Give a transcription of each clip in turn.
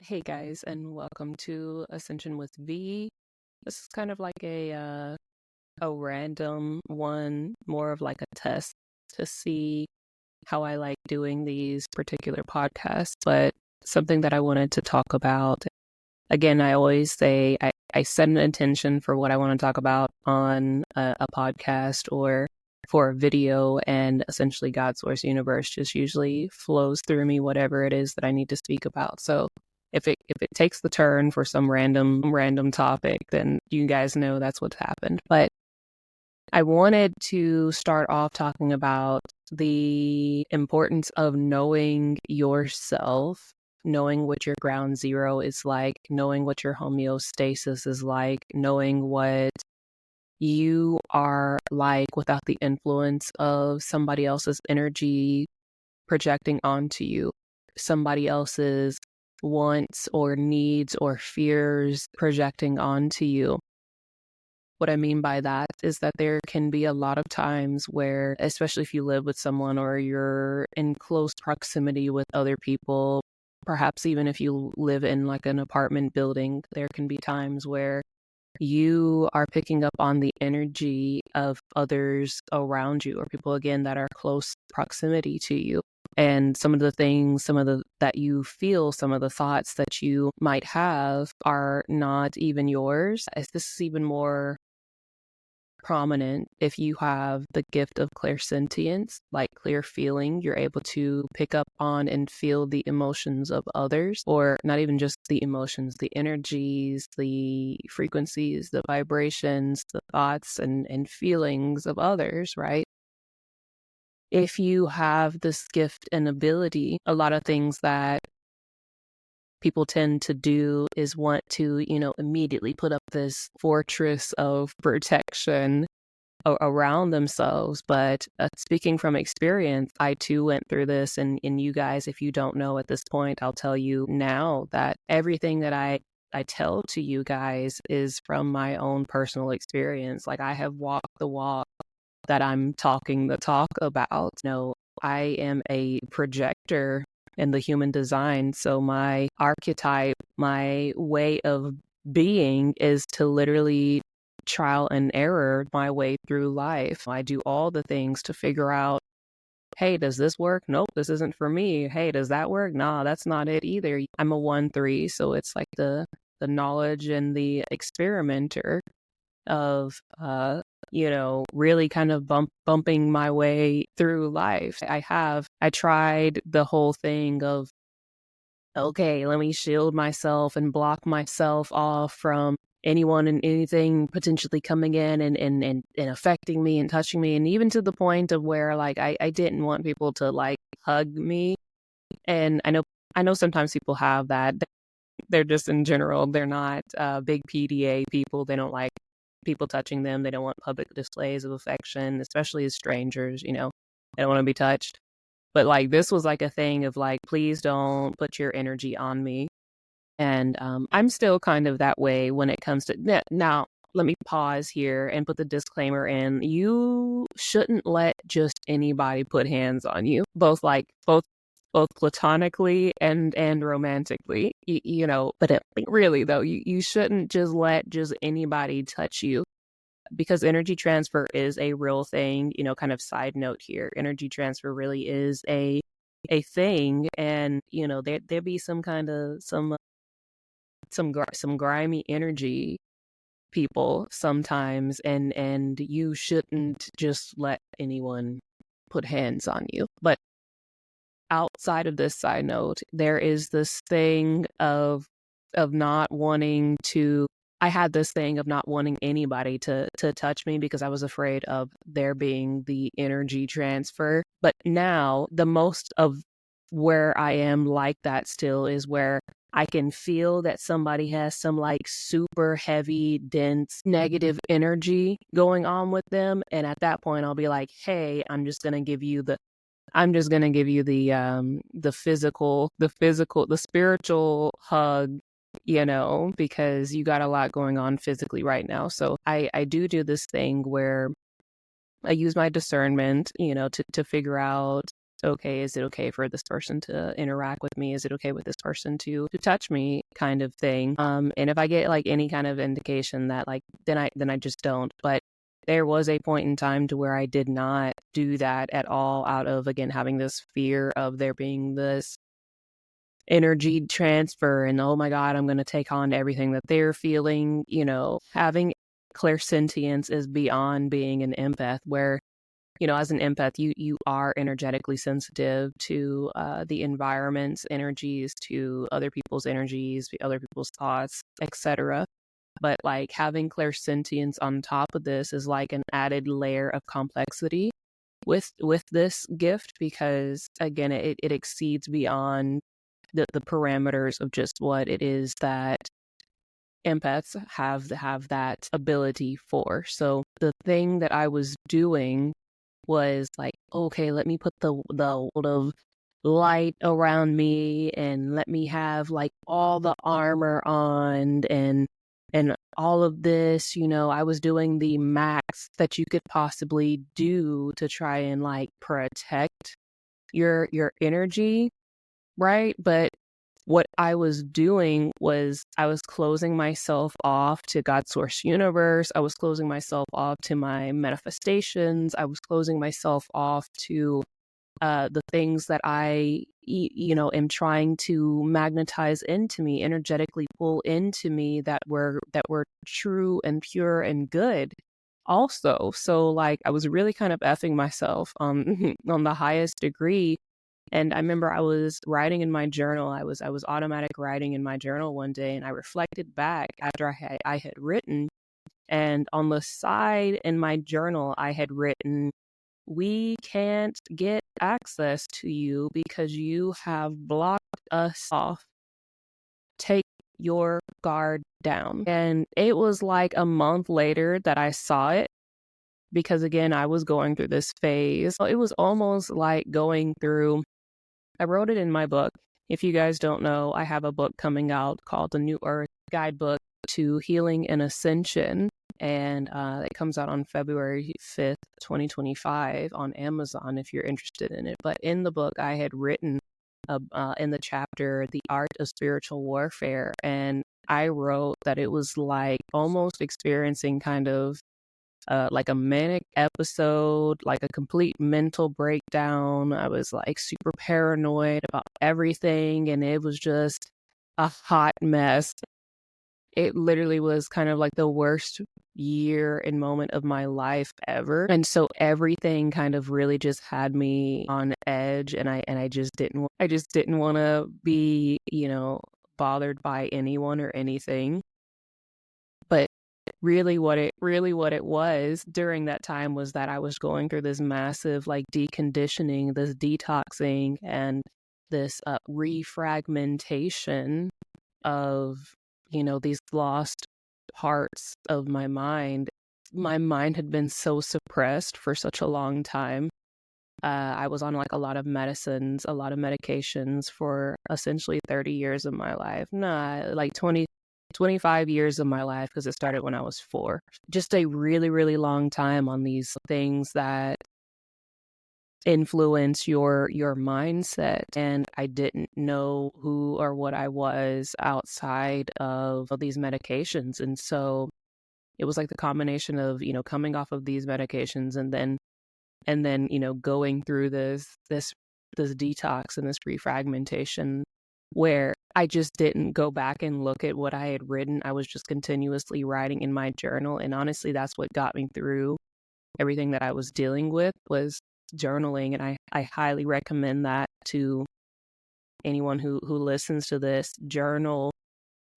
Hey guys, and welcome to Ascension with V. This is kind of like a random one, more of like a test to see how I like doing these particular podcasts, but something that I wanted to talk about. Again, I always say I set an intention for what I want to talk about on a podcast or for a video, and essentially God's Source Universe just usually flows through me whatever it is that I need to speak about. So if it takes the turn for some random topic, then you guys know that's what's happened. But I wanted to start off talking about the importance of knowing yourself, knowing what your ground zero is like, knowing what your homeostasis is like, knowing what you are like without the influence of somebody else's energy projecting onto you, somebody else's wants or needs or fears projecting onto you. What I mean by that is that there can be a lot of times where, especially if you live with someone or you're in close proximity with other people, perhaps even if you live in like an apartment building, there can be times where you are picking up on the energy of others around you or people, again, that are close proximity to you. And some of the things, that you feel, some of the thoughts that you might have are not even yours. This is even more prominent if you have the gift of clairsentience, like clear feeling. You're able to pick up on and feel the emotions of others, or not even just the emotions, the energies, the frequencies, the vibrations, the thoughts and feelings of others, right? If you have this gift and ability, a lot of things that people tend to do is want to, immediately put up this fortress of protection around themselves. But speaking from experience, I too went through this. And you guys, if you don't know at this point, I'll tell you now that everything that I tell to you guys is from my own personal experience. Like, I have walked the walk that I'm talking the talk about. I am a projector in the human design. So my archetype, my way of being is to literally trial and error my way through life. I do all the things to figure out, hey, does this work? Nope, this isn't for me. Hey, does that work? Nah, that's not it either. I'm a 1-3, so it's like the knowledge and the experimenter of really kind of bumping my way through life. I tried the whole thing of, okay, let me shield myself and block myself off from anyone and anything potentially coming in and affecting me and touching me. And even to the point of where, like, I didn't want people to like hug me. And I know sometimes people have that. They're just, in general, they're not big PDA people. They don't like people touching them. They don't want public displays of affection, especially as strangers, They don't want to be touched. But like, this was like a thing of like, please don't put your energy on me. And I'm still kind of that way when it comes to now. Let me pause here and put the disclaimer in. You shouldn't let just anybody put hands on you, both platonically and romantically, but really though, you shouldn't just let just anybody touch you, because energy transfer is a real thing. Kind of side note here, energy transfer really is a thing. And there be some kind of some grimy energy people sometimes, and you shouldn't just let anyone put hands on you. But outside of this side note, there is this thing of not wanting to. I had this thing of not wanting anybody to touch me because I was afraid of there being the energy transfer. But now, the most of where I am like that still is where I can feel that somebody has some like super heavy, dense, negative energy going on with them. And at that point, I'll be like, hey, I'm just going to give you the physical, the spiritual hug, because you got a lot going on physically right now. So I do this thing where I use my discernment, to figure out okay, is it okay for this person to interact with me? Is it okay with this person to touch me, kind of thing? And if I get like any kind of indication that like, then I just don't. But there was a point in time to where I did not do that at all, out of, again, having this fear of there being this energy transfer and, oh my God, I'm going to take on everything that they're feeling. Having clairsentience is beyond being an empath, where, as an empath, you are energetically sensitive to the environment's energies, to other people's energies, other people's thoughts, etc. But like having clairsentience on top of this is like an added layer of complexity with this gift, because again, it exceeds beyond the parameters of just what it is that empaths have that ability for. So the thing that I was doing was like, okay, let me put the world of light around me, and let me have like all the armor on, and all of this. I was doing the max that you could possibly do to try and like protect your energy, right? But what I was doing was I was closing myself off to God's source universe. I was closing myself off to my manifestations. I was closing myself off to the things that I, am trying to magnetize into me, energetically pull into me, that were true and pure and good. Also, so like I was really kind of effing myself on the highest degree. And I remember I was writing in my journal. I was automatic writing in my journal one day, and I reflected back after I had written, and on the side in my journal I had written, "We can't get access to you because you have blocked us off. Take your guard down." And it was like a month later that I saw it, because again, I was going through this phase. It was almost like going through, I wrote it in my book. If you guys don't know, I have a book coming out called The New Earth Guidebook to Healing and Ascension. And it comes out on February 5th, 2025 on Amazon if you're interested in it. But in the book, I had written in the chapter, The Art of Spiritual Warfare. And I wrote that it was like almost experiencing kind of like a manic episode, like a complete mental breakdown. I was like super paranoid about everything, and it was just a hot mess. It literally was kind of like the worst year and moment of my life ever. And so everything kind of really just had me on edge, and I just didn't want to be, bothered by anyone or anything. But really what it was during that time was that I was going through this massive like deconditioning, this detoxing, and this refragmentation of, these lost parts of my mind. My mind had been so suppressed for such a long time. I was on like a lot of medicines, a lot of medications for essentially 30 years of my life. Nah, like 25 years of my life, because it started when I was 4. Just a really, really long time on these things that influence your mindset. And I didn't know who or what I was outside of these medications. And so it was like the combination of, coming off of these medications, and then, going through this detox and this refragmentation, where I just didn't go back and look at what I had written. I was just continuously writing in my journal. And honestly, that's what got me through everything that I was dealing with, was journaling. And I highly recommend that to anyone who listens to this. Journal.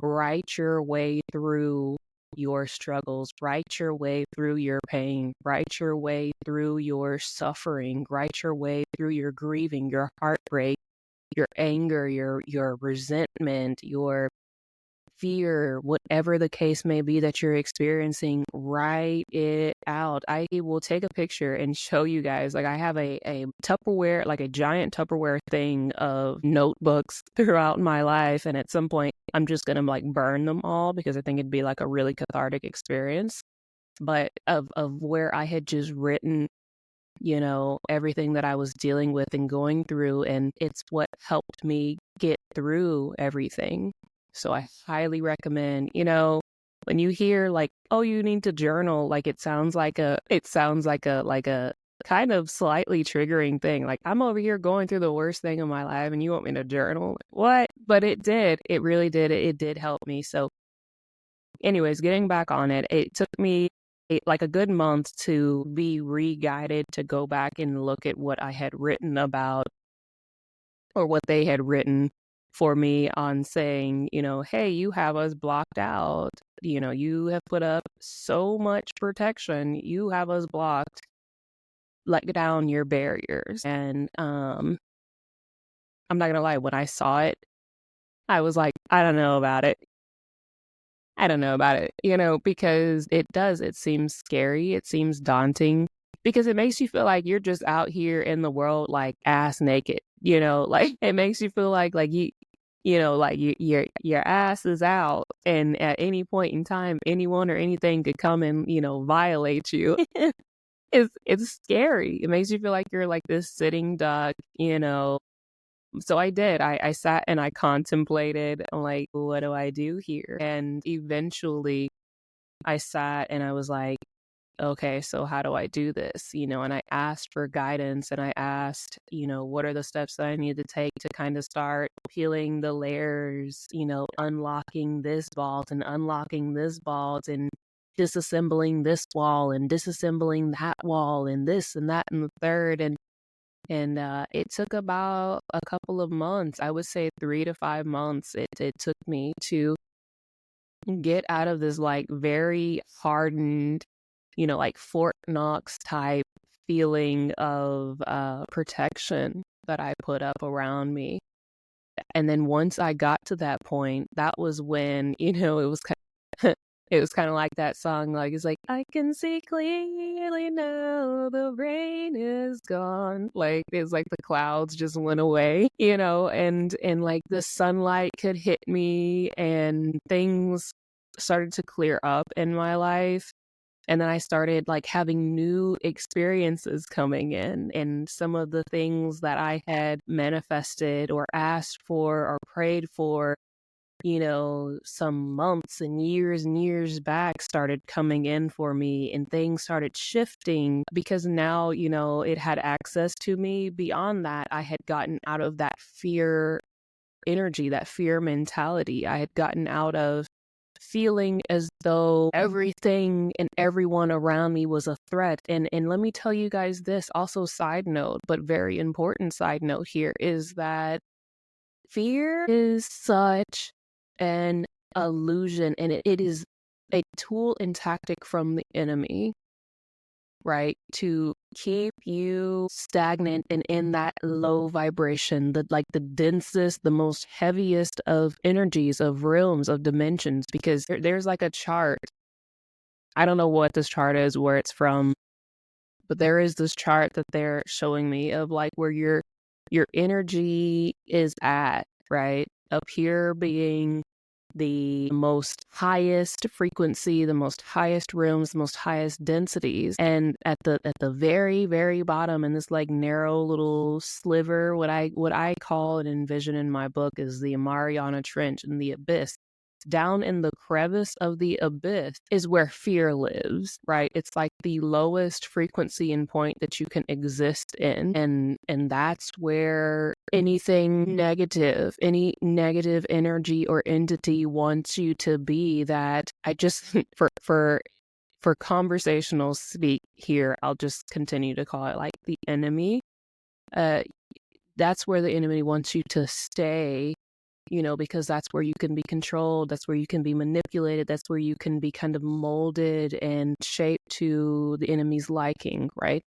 Write your way through your struggles. Write your way through your pain. Write your way through your suffering. Write your way through your grieving, your heartbreak, your anger, your resentment, your fear, whatever the case may be that you're experiencing. Write it out. I will take a picture and show you guys. Like, I have a Tupperware, like a giant Tupperware thing of notebooks throughout my life, and at some point I'm just gonna like burn them all, because I think it'd be like a really cathartic experience. But of where I had just written everything that I was dealing with and going through. And it's what helped me get through everything. So I highly recommend, when you hear like, oh, you need to journal, like it sounds like a kind of slightly triggering thing. Like, I'm over here going through the worst thing in my life and you want me to journal? What? But it did. It really did. It did help me. So anyways, getting back on it, it took me like a good month to be re-guided to go back and look at what I had written about, or what they had written for me on saying, hey, you have us blocked out. You have put up so much protection. You have us blocked. Let down your barriers. And I'm not gonna lie, when I saw it, I was like, I don't know about it. Because it seems scary, it seems daunting, because it makes you feel like you're just out here in the world like ass naked, like it makes you feel like your ass is out, and at any point in time anyone or anything could come and violate you. It's scary. It makes you feel like you're like this sitting duck. So I did. I sat and I contemplated, like, what do I do here? And eventually I sat and I was like, okay, so how do I do this? And I asked for guidance, and I asked, what are the steps that I need to take to kind of start peeling the layers, unlocking this vault and unlocking this vault, and disassembling this wall and disassembling that wall and this and that and the third. And it took about a couple of months. I would say 3 to 5 months it took me to get out of this like very hardened, like Fort Knox type feeling of protection that I put up around me. And then once I got to that point, that was when, it was it was kind of like that song, like, it's like, I can see clearly now the rain is gone. Like, it's like the clouds just went away, and like the sunlight could hit me and things started to clear up in my life. And then I started like having new experiences coming in, and some of the things that I had manifested or asked for or prayed for, some months and years back started coming in for me, and things started shifting because now, it had access to me. Beyond that, I had gotten out of that fear energy, that fear mentality. I had gotten out of feeling as though everything and everyone around me was a threat. And let me tell you guys this, also side note, but very important side note here, is that fear is such an illusion, and it is a tool and tactic from the enemy, right? To keep you stagnant and in that low vibration, the densest, the most heaviest of energies, of realms, of dimensions. Because there's like a chart. I don't know what this chart is, where it's from, but there is this chart that they're showing me of like where your energy is at, right? Up here being the most highest frequency, the most highest realms, the most highest densities, and at the very, very bottom, in this like narrow little sliver, what I call and envision in my book is the Mariana Trench and the abyss. Down in the crevice of the abyss is where fear lives, right? It's like the lowest frequency and point that you can exist in. And that's where anything negative, any negative energy or entity wants you to be. That I just, for conversational speak here, I'll just continue to call it like the enemy. That's where the enemy wants you to stay, because that's where you can be controlled. That's where you can be manipulated. That's where you can be kind of molded and shaped to the enemy's liking, right?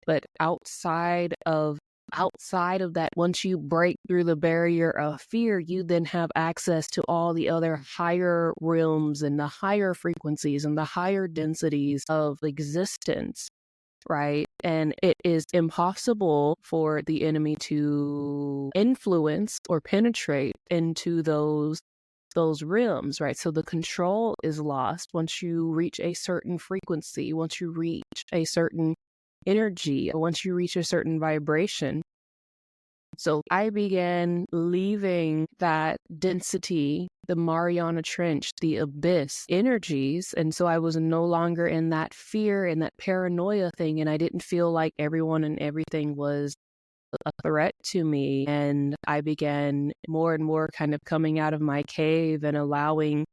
But outside of that, once you break through the barrier of fear, you then have access to all the other higher realms and the higher frequencies and the higher densities of existence. Right. And it is impossible for the enemy to influence or penetrate into those realms. Right. So the control is lost once you reach a certain frequency, once you reach a certain energy once you reach a certain vibration. So I began leaving that density, the Mariana Trench, the abyss energies. And so I was no longer in that fear and that paranoia thing. And I didn't feel like everyone and everything was a threat to me. And I began more and more kind of coming out of my cave and allowing,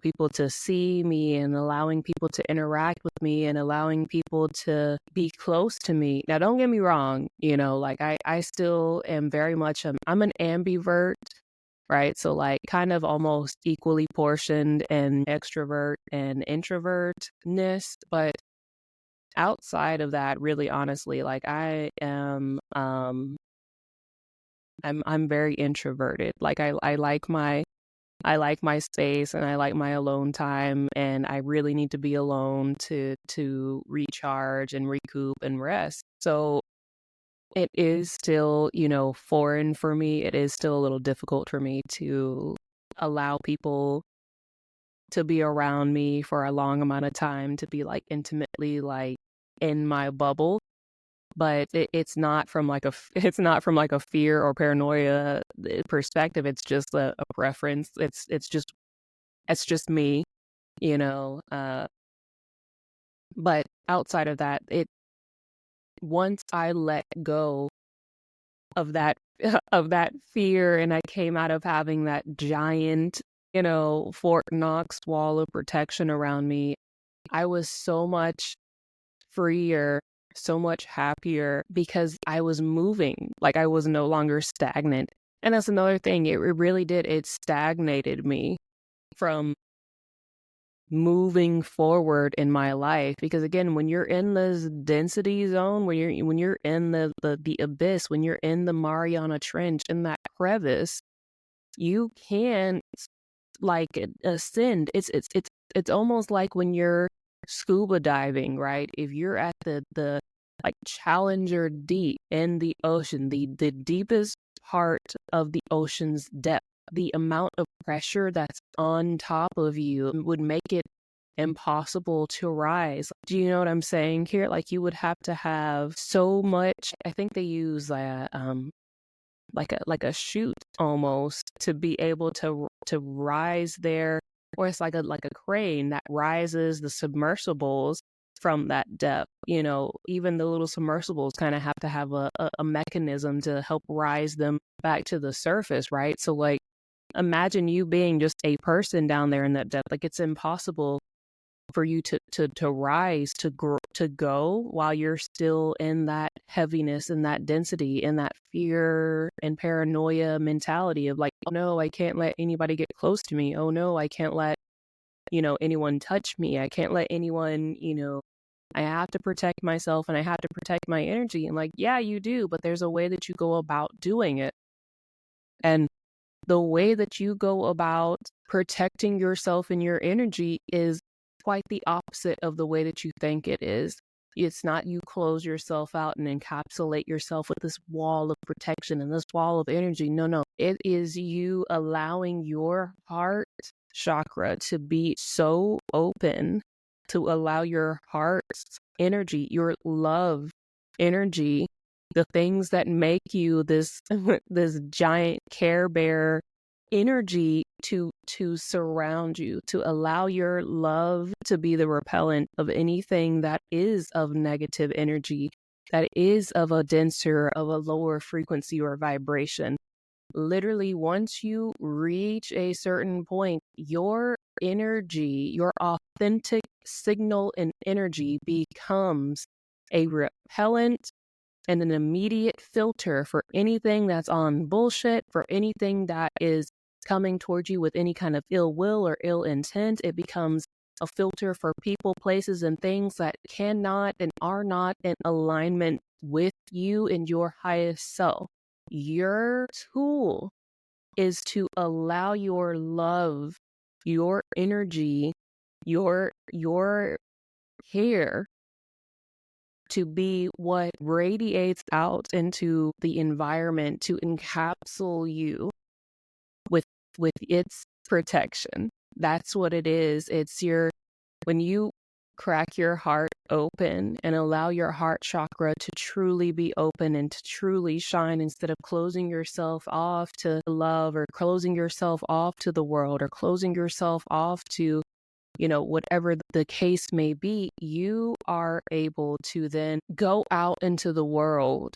people to see me and allowing people to interact with me and allowing people to be close to me. Now, don't get me wrong, like I still am very much, I'm an ambivert, right? So like kind of almost equally portioned and extrovert and introvertness. But outside of that, really honestly, like I am, I'm very introverted. Like I like my space and I like my alone time, and I really need to be alone to recharge and recoup and rest. So it is still, foreign for me. It is still a little difficult for me to allow people to be around me for a long amount of time, to be like intimately like in my bubble. But it's not from like it's not from like a fear or paranoia perspective. It's just a preference. It's just me, you know. But outside of that, once I let go of that of that fear, and I came out of having that giant, Fort Knox wall of protection around me, I was so much freer, so much happier because I was moving. Like I was no longer stagnant. And that's another thing. It really did. It stagnated me from moving forward in my life, because again, when you're in this density zone, when you're in the abyss, when you're in the Mariana Trench, in that crevice, you can't like ascend. It's almost like when you're scuba diving, right? If you're at the like Challenger deep in the ocean, the deepest part of the ocean's depth, the amount of pressure that's on top of you would make it impossible to rise. Do you know what I'm saying here? Like you would have to have so much. I think they use like a chute almost to be able to rise there, or it's like a crane that rises the submersibles from that depth. Even the little submersibles kind of have to have a mechanism to help rise them back to the surface, right? So like imagine you being just a person down there in that depth. Like it's impossible for you to rise, to go while you're still in that heaviness and that density and that fear and paranoia mentality of like, oh no, I can't let anybody get close to me. Oh no, I can't let, anyone touch me. I can't let anyone, I have to protect myself and I have to protect my energy. And like, yeah, you do, but there's a way that you go about doing it. And the way that you go about protecting yourself and your energy is quite the opposite of the way that you think it is. It's not you close yourself out and encapsulate yourself with this wall of protection and this wall of energy. No. It is you allowing your heart chakra to be so open, to allow your heart's energy, your love energy, the things that make you this this giant Care Bear energy to surround you, to allow your love to be the repellent of anything that is of negative energy, that is of a denser, of a lower frequency or vibration. Literally, once you reach a certain point, your energy, your authentic signal and energy becomes a repellent and an immediate filter for anything that's on bullshit, for anything that is coming towards you with any kind of ill will or ill intent. It becomes a filter for people, places, and things that cannot and are not in alignment with you and your highest self. Your tool is to allow your love, your energy, your care to be what radiates out into the environment, to encapsule you with its protection. That's what it is. It's when you crack your heart open and allow your heart chakra to truly be open and to truly shine, instead of closing yourself off to love, or closing yourself off to the world, or closing yourself off to, whatever the case may be. You are able to then go out into the world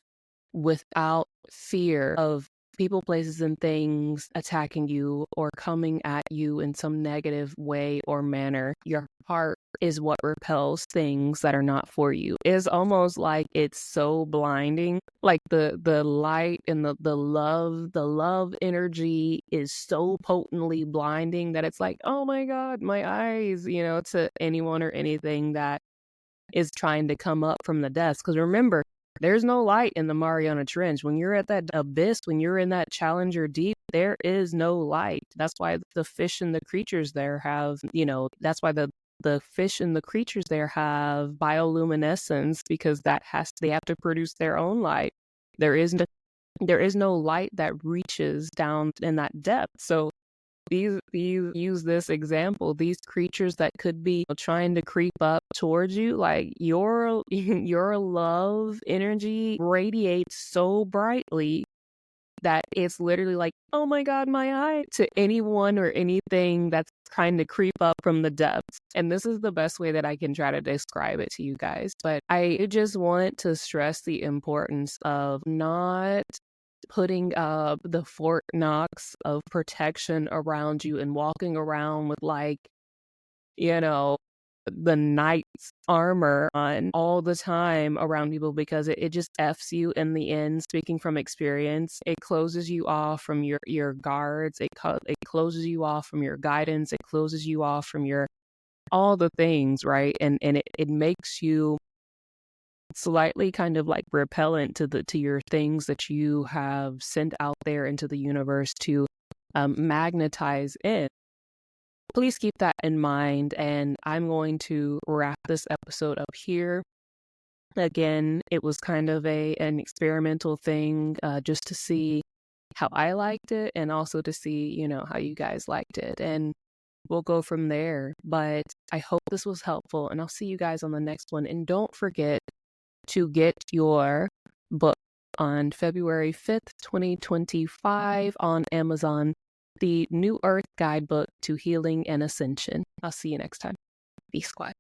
without fear of people, places, and things attacking you or coming at you in some negative way or manner. Your heart is what repels things that are not for you. It's almost like it's so blinding. Like the light and the love energy is so potently blinding that it's like, oh my God, my eyes, to anyone or anything that is trying to come up from the depths. Because remember, there's no light in the Mariana Trench. When you're at that abyss, when you're in that Challenger Deep, there is no light. That's why the fish and the creatures there have, that's why the fish and the creatures there have bioluminescence, because they have to produce their own light. There is no light that reaches down in that depth. So these use this example, these creatures that could be trying to creep up towards you, like your love energy radiates so brightly that it's literally like, oh my God, my eye, to anyone or anything that's trying to creep up from the depths. And this is the best way that I can try to describe it to you guys. But I just want to stress the importance of not putting up the Fort Knox of protection around you and walking around with the knight's armor on all the time around people, because it just F's you in the end. Speaking from experience, it closes you off from your guards. It closes you off from your guidance. It closes you off from all the things, right? And it makes you slightly kind of like repellent to your things that you have sent out there into the universe to magnetize in. Please keep that in mind, and I'm going to wrap this episode up here. Again, it was kind of an experimental thing, just to see how I liked it, and also to see, how you guys liked it, and we'll go from there. But I hope this was helpful, and I'll see you guys on the next one. And don't forget to get your book on February 5th, 2025 on Amazon, The New Earth Guidebook to Healing and Ascension. I'll see you next time. Be squad.